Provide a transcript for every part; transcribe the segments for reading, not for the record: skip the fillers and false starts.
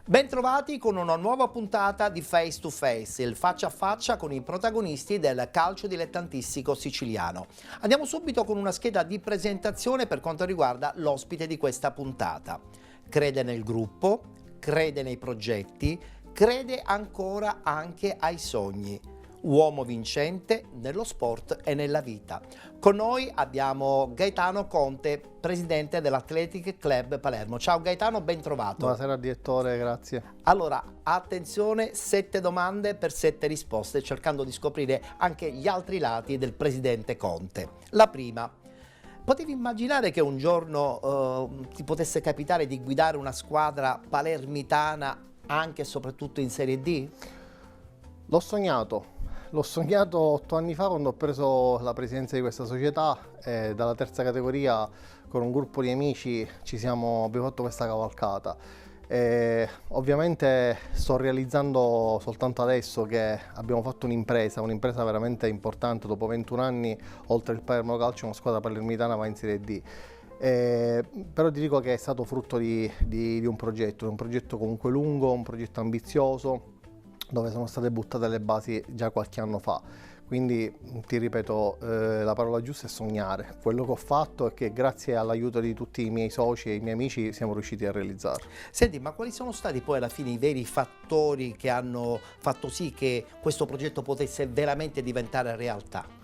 Bentrovati con una nuova puntata di Face to Face, il faccia a faccia con i protagonisti del calcio dilettantistico siciliano. Andiamo subito con una scheda di presentazione per quanto riguarda l'ospite di questa puntata. Crede nel gruppo, crede nei progetti, crede ancora anche ai sogni. Uomo vincente nello sport e nella vita. Con noi abbiamo Gaetano Conte, presidente dell'Athletic Club Palermo. Ciao Gaetano, ben trovato. Buonasera direttore, grazie. Allora, attenzione, 7 domande per 7 risposte, cercando di scoprire anche gli altri lati del presidente Conte. La prima: potevi immaginare che un giorno ti potesse capitare di guidare una squadra palermitana anche e soprattutto in Serie D? L'ho sognato 8 anni fa quando ho preso la presidenza di questa società e dalla terza categoria con un gruppo di amici abbiamo fatto questa cavalcata. Ovviamente sto realizzando soltanto adesso che abbiamo fatto un'impresa veramente importante. Dopo 21 anni, oltre il Palermo Calcio, una squadra palermitana va in Serie D. Però ti dico che è stato frutto di un progetto comunque lungo, un progetto ambizioso, dove sono state buttate le basi già qualche anno fa. Quindi ti ripeto, la parola giusta è sognare. Quello che ho fatto è che grazie all'aiuto di tutti i miei soci e i miei amici siamo riusciti a realizzarlo. Senti, ma quali sono stati poi alla fine i veri fattori che hanno fatto sì che questo progetto potesse veramente diventare realtà?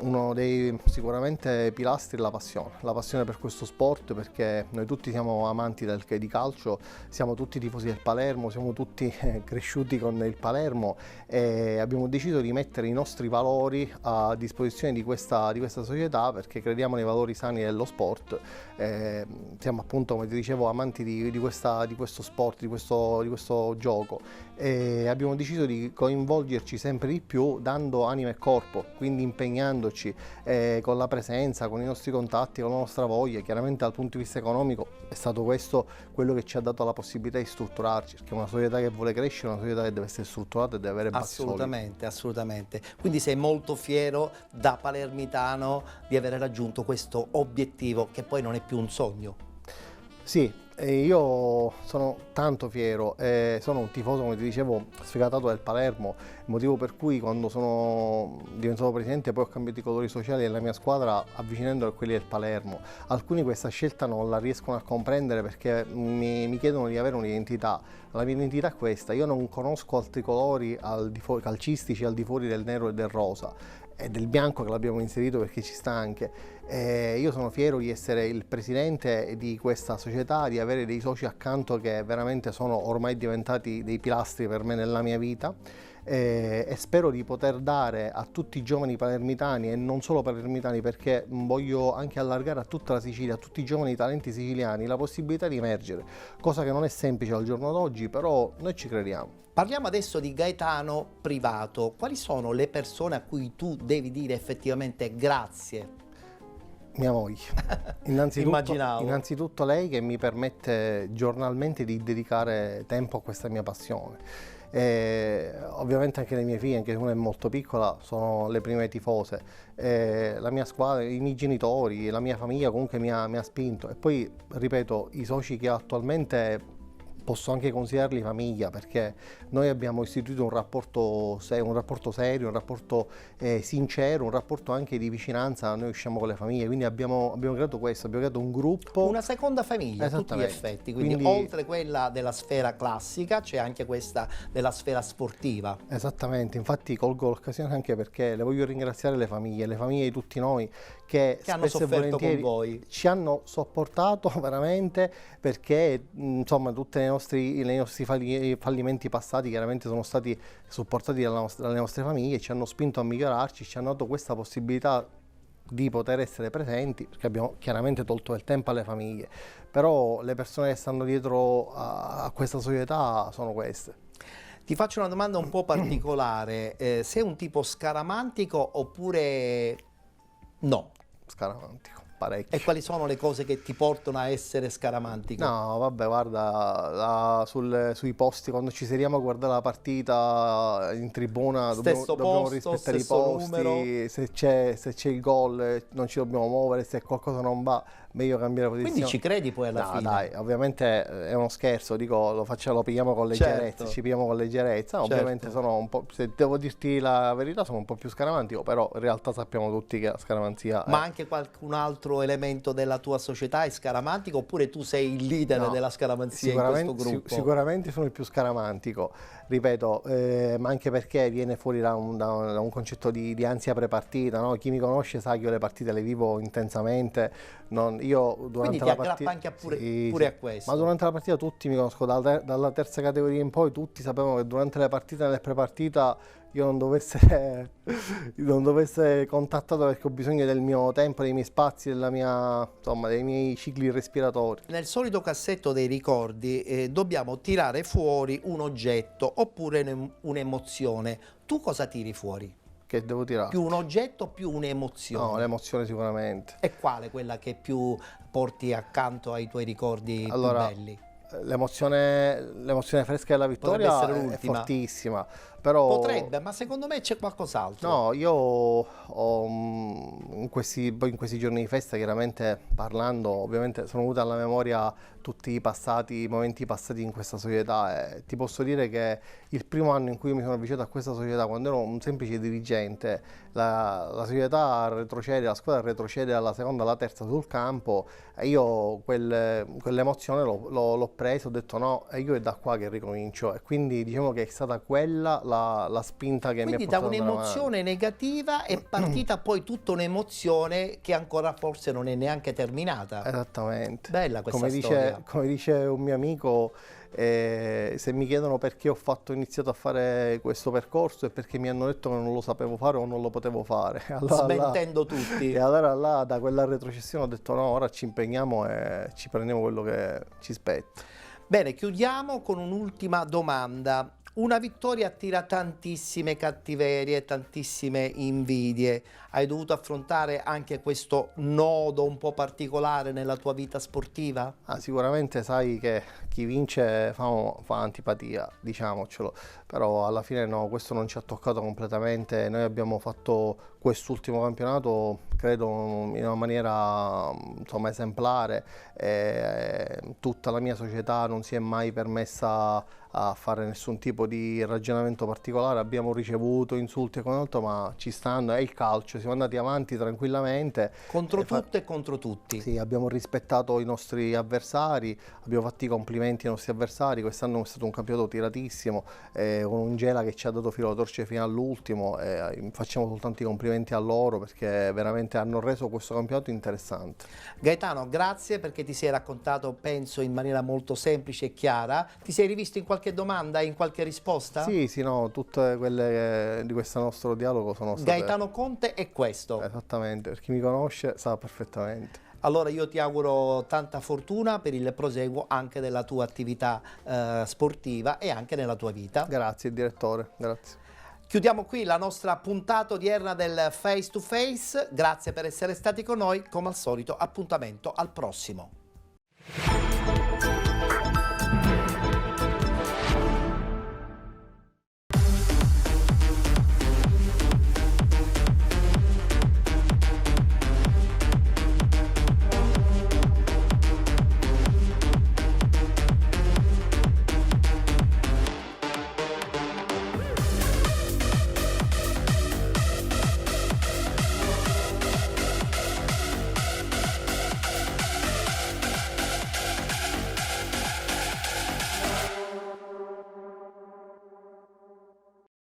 Uno dei sicuramente pilastri è la passione per questo sport, perché noi tutti siamo amanti di calcio, siamo tutti tifosi del Palermo, siamo tutti cresciuti con il Palermo e abbiamo deciso di mettere i nostri valori a disposizione di questa società, perché crediamo nei valori sani dello sport. Siamo appunto, come ti dicevo, amanti di questo sport, di questo gioco, e abbiamo deciso di coinvolgerci sempre di più dando anima e corpo, quindi impegnandoci con la presenza, con i nostri contatti, con la nostra voglia. Chiaramente dal punto di vista economico è stato questo quello che ci ha dato la possibilità di strutturarci, perché una società che vuole crescere è una società che deve essere strutturata e deve avere basi solide. Assolutamente. Quindi sei molto fiero da palermitano di aver raggiunto questo obiettivo che poi non è più un sogno. Sì, io sono tanto fiero, sono un tifoso, come ti dicevo, sfegatato del Palermo, il motivo per cui quando sono diventato presidente poi ho cambiato i colori sociali della mia squadra avvicinandoli a quelli del Palermo. Alcuni questa scelta non la riescono a comprendere perché mi chiedono di avere un'identità. La mia identità è questa: io non conosco altri colori calcistici al di fuori del nero e del rosa e del bianco, che l'abbiamo inserito perché ci sta anche. Io sono fiero di essere il presidente di questa società, di avere dei soci accanto che veramente sono ormai diventati dei pilastri per me nella mia vita, e spero di poter dare a tutti i giovani palermitani, e non solo palermitani, perché voglio anche allargare a tutta la Sicilia, a tutti i giovani talenti siciliani, la possibilità di emergere, cosa che non è semplice al giorno d'oggi, però noi ci crediamo. Parliamo adesso di Gaetano privato. Quali sono le persone a cui tu devi dire effettivamente grazie? Mia moglie, innanzitutto lei, che mi permette giornalmente di dedicare tempo a questa mia passione. Ovviamente anche le mie figlie, anche una è molto piccola, sono le prime tifose. La mia squadra, i miei genitori, la mia famiglia comunque mi ha spinto, e poi ripeto, i soci che ho attualmente posso anche considerarli famiglia, perché noi abbiamo istituito un rapporto serio, un rapporto sincero, un rapporto anche di vicinanza. Noi usciamo con le famiglie, quindi abbiamo creato questo, abbiamo creato un gruppo. Una seconda famiglia a tutti gli effetti, quindi oltre quella della sfera classica c'è anche questa della sfera sportiva. Esattamente, infatti colgo l'occasione anche perché le voglio ringraziare le famiglie di tutti noi che hanno spesso e sofferto volentieri con voi. Ci hanno sopportato veramente, perché insomma tutti i nostri fallimenti passati chiaramente sono stati supportati dalle nostre famiglie, ci hanno spinto a migliorarci, ci hanno dato questa possibilità di poter essere presenti, perché abbiamo chiaramente tolto il tempo alle famiglie, però le persone che stanno dietro a questa società sono queste. Ti faccio una domanda un po' particolare, sei un tipo scaramantico oppure no? Scaramantico. parecchio. E quali sono le cose che ti portano a essere scaramantico? No, vabbè, guarda, sui posti, quando ci sediamo a guardare la partita in tribuna, Stesso dobbiamo posto, rispettare i stesso posti, numero. se c'è il gol non ci dobbiamo muovere, se qualcosa non va, meglio cambiare posizione. Quindi ci credi poi alla No, fine? dai, ovviamente è uno scherzo, dico, lo pigliamo con leggerezza, Certo. ci pigliamo con leggerezza. Ovviamente Certo. sono un po', se devo dirti la verità, sono un po' più scaramantico, però in realtà sappiamo tutti che la scaramanzia Ma è... anche qualcun altro elemento della tua società è scaramantico, oppure tu sei il leader No, della scaramanzia in questo gruppo? Sicuramente sono il più scaramantico, ripeto, ma anche perché viene fuori da un concetto di ansia prepartita, no? Chi mi conosce sa che io le partite le vivo intensamente, io durante Quindi ti la aggrappa partita... anche pure Sì, a questo. ma durante la partita tutti mi conoscono, dalla terza categoria in poi tutti sapevano che durante le partite e nelle prepartita io non dovesse contattato perché ho bisogno del mio tempo, dei miei spazi, insomma, dei miei cicli respiratori. Nel solito cassetto dei ricordi dobbiamo tirare fuori un oggetto oppure un'emozione. Tu cosa tiri fuori? Che devo tirare? Più un oggetto o più un'emozione? No, l'emozione sicuramente. E quale quella che più porti accanto ai tuoi ricordi Allora, più belli? l'emozione fresca della Potrebbe vittoria essere è l'ultima. fortissima, però... Potrebbe, ma secondo me c'è qualcos'altro. No, io ho, poi in questi giorni di festa, chiaramente parlando, ovviamente sono venuti alla memoria tutti i momenti passati in questa società e ti posso dire che il primo anno in cui mi sono avvicinato a questa società, quando ero un semplice dirigente, la società retrocede, la squadra retrocede dalla seconda alla terza sul campo e io quell'emozione l'ho preso, ho detto no, e io è da qua che ricomincio e quindi diciamo che è stata quella la spinta che Quindi mi ha da portato ad andare un'emozione negativa è partita poi tutta un'emozione che ancora forse non è neanche terminata. Esattamente. Bella questa storia. Come dice un mio amico, se mi chiedono perché iniziato a fare questo percorso è perché mi hanno detto che non lo sapevo fare o non lo potevo fare. Smentendo tutti. E allora là, da quella retrocessione ho detto no, ora ci impegniamo e ci prendiamo quello che ci spetta. Bene, chiudiamo con un'ultima domanda. Una vittoria attira tantissime cattiverie, tantissime invidie. Hai dovuto affrontare anche questo nodo un po' particolare nella tua vita sportiva? Sicuramente sai che chi vince fa antipatia, diciamocelo, però alla fine no, questo non ci ha toccato completamente. Noi abbiamo fatto quest'ultimo campionato, credo, in una maniera insomma esemplare. Tutta la mia società non si è mai permessa a fare nessun tipo di ragionamento particolare, abbiamo ricevuto insulti e quant'altro, ma ci stanno, è il calcio, siamo andati avanti tranquillamente. Contro tutto e contro tutti. Sì, abbiamo rispettato i nostri avversari, abbiamo fatto i complimenti ai nostri avversari, quest'anno è stato un campionato tiratissimo, con un Gela che ci ha dato filo alla torcia fino all'ultimo, facciamo soltanto i complimenti a loro perché veramente hanno reso questo campionato interessante. Gaetano, grazie perché ti sei raccontato, penso, in maniera molto semplice e chiara. Ti sei rivisto in qualche domanda, in qualche risposta? Sì, no, tutte quelle di questo nostro dialogo sono state... Gaetano Conte è questo. Esattamente, per chi mi conosce sa perfettamente. Allora io ti auguro tanta fortuna per il proseguo anche della tua attività sportiva e anche nella tua vita. Grazie direttore, grazie. Chiudiamo qui la nostra puntata odierna del Face to Face. Grazie per essere stati con noi. Come al solito, appuntamento al prossimo.